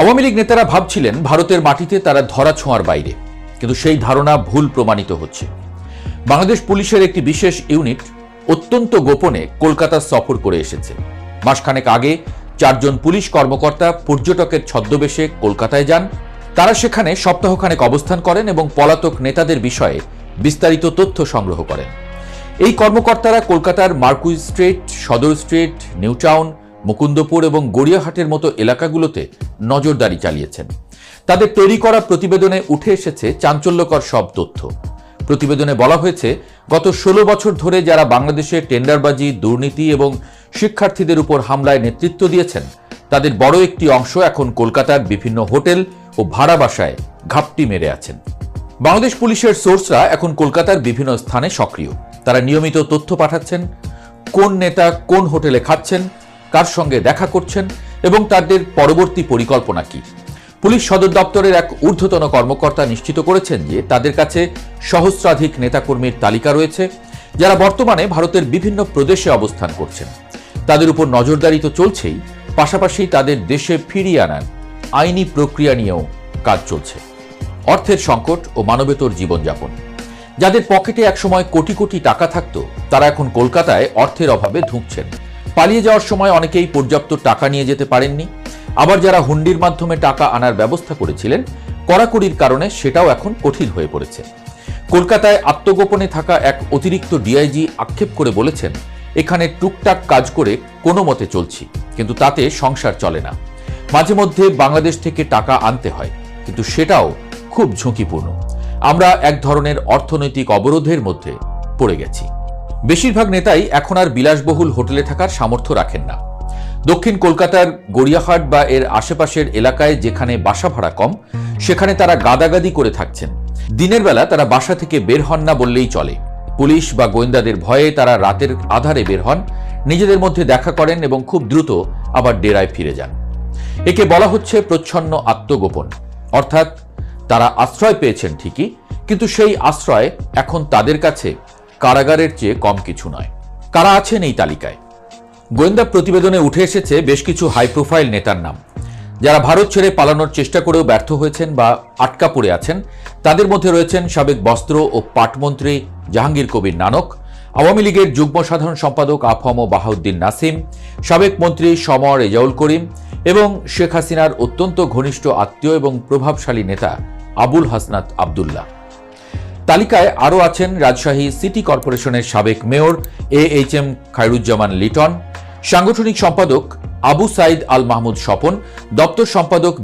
আওয়ামী লীগ নেতারা ভাবছিলেন ভারতের মাটিতে তারা ধরা ছোঁয়ার বাইরে, কিন্তু সেই ধারণা ভুল প্রমাণিত হচ্ছে। বাংলাদেশ পুলিশের একটি বিশেষ ইউনিট অত্যন্ত গোপনে কলকাতা সফর করে এসেছে। মাসখানেক আগে 4 জন পুলিশ কর্মকর্তা পর্যটকের ছদ্মবেশে কলকাতায় যান। তারা সেখানে সপ্তাহখানেক অবস্থান করেন এবং পলাতক নেতাদের বিষয়ে বিস্তারিত তথ্য সংগ্রহ করেন। এই কর্মকর্তারা কলকাতার মার্কুইজ স্ট্রিট, সদর স্ট্রিট, নিউ টাউন, মুকুন্দপুর এবং গড়িয়াহাটের মতো এলাকাগুলোতে নজরদারি চালিয়েছেন। তাদের তৈরি করা প্রতিবেদনে উঠে এসেছে চাঞ্চল্যকর সব তথ্য। প্রতিবেদনে বলা হয়েছে, গত 16 বছর ধরে যারা বাংলাদেশে টেন্ডারবাজি, দুর্নীতি এবং শিক্ষার্থীদের উপর হামলায় নেতৃত্ব দিয়েছেন, তাদের বড় একটি অংশ এখন কলকাতার বিভিন্ন হোটেল ও ভাড়া বাসায় ঘাপটি মেরে আছেন। বাংলাদেশ পুলিশের সোর্সরা এখন কলকাতার বিভিন্ন স্থানে সক্রিয়। তারা নিয়মিত তথ্য পাঠাচ্ছেন, কোন নেতা কোন হোটেলে খাচ্ছেন, কার সঙ্গে দেখা করছেন এবং তাদের পরবর্তী পরিকল্পনা কি। পুলিশ সদর দপ্তরের এক ঊর্ধ্বতন কর্মকর্তা নিশ্চিত করেছেন যে তাদের কাছে সহস্রাধিক নেতাকর্মীর তালিকা রয়েছে, যারা বর্তমানে ভারতের বিভিন্ন প্রদেশে অবস্থান করছেন। তাদের উপর নজরদারি তো চলছেই, পাশাপাশি তাদের দেশে ফিরিয়ে আনার আইনি প্রক্রিয়া নিয়েও কাজ চলছে। অর্থের সংকট ও মানবেতর জীবনযাপন। যাদের পকেটে একসময় কোটি কোটি টাকা থাকতো, তারা এখন কলকাতায় অর্থের অভাবে ধুঁকছেন। পালিয়ে যাওয়ার সময় অনেকেই পর্যাপ্ত টাকা নিয়ে যেতে পারেননি। আবার যারা হুন্ডির মাধ্যমে টাকা আনার ব্যবস্থা করেছিলেন, কড়াকড়ির কারণে সেটাও এখন কঠিন হয়ে পড়েছে। কলকাতায় আত্মগোপনে থাকা এক অতিরিক্ত ডিআইজি আক্ষেপ করে বলেছেন, এখানে টুকটাক কাজ করে কোনো মতে চলছি, কিন্তু তাতে সংসার চলে না। মাঝে মধ্যে বাংলাদেশ থেকে টাকা আনতে হয়, কিন্তু সেটাও খুব ঝুঁকিপূর্ণ। আমরা এক ধরনের অর্থনৈতিক অবরোধের মধ্যে পড়ে গেছি। বেশিরভাগ নেতাই এখন আর বিলাসবহুল হোটেলে থাকার সামর্থ্য রাখেন না। দক্ষিণ কলকাতার গড়িয়াহাট বা এর আশেপাশের এলাকায় যেখানে বাসা ভাড়া কম, সেখানে তারা গাদাগাদি করে থাকছেন। দিনের বেলা তারা বাসা থেকে বের হন না বললেই চলে। পুলিশ বা গোয়েন্দাদের ভয়ে তারা রাতের আধারে বের হন, নিজেদের মধ্যে দেখা করেন এবং খুব দ্রুত আবার ডেরায় ফিরে যান। একে বলা হচ্ছে প্রচ্ছন্ন আত্মগোপন। অর্থাৎ তারা আশ্রয় পেয়েছেন ঠিকই, কিন্তু সেই আশ্রয় এখন তাদের কাছে কারাগারের চেয়ে কম কিছু নয়। কারা আছেন এই তালিকায়? গোয়েন্দা প্রতিবেদনে উঠে এসেছে বেশ কিছু হাই প্রোফাইল নেতার নাম, যারা ভারত ছেড়ে পালানোর চেষ্টা করেও ব্যর্থ হয়েছেন বা আটকা পড়ে আছেন। তাদের মধ্যে রয়েছেন সাবেক বস্ত্র ও পাটমন্ত্রী জাহাঙ্গীর কবির নানক, আওয়ামী লীগের যুগ্ম সাধারণ সম্পাদক আফম বাহাউদ্দিন নাসিম, সাবেক মন্ত্রী সমর রেজাউল করিম এবং শেখ হাসিনার অত্যন্ত ঘনিষ্ঠ আত্মীয় এবং প্রভাবশালী নেতা আবুল হাসনাত আবদুল্লাহ। তালিকায় আরও আছেন রাজশাহী সিটি কর্পোরেশনের সাবেক মেয়র AHM খায়রুজ্জামান লিটন, সাংগঠনিক সম্পাদক আবু সাইদ আল মাহমুদ স্বপন, দপ্তর সম্পাদক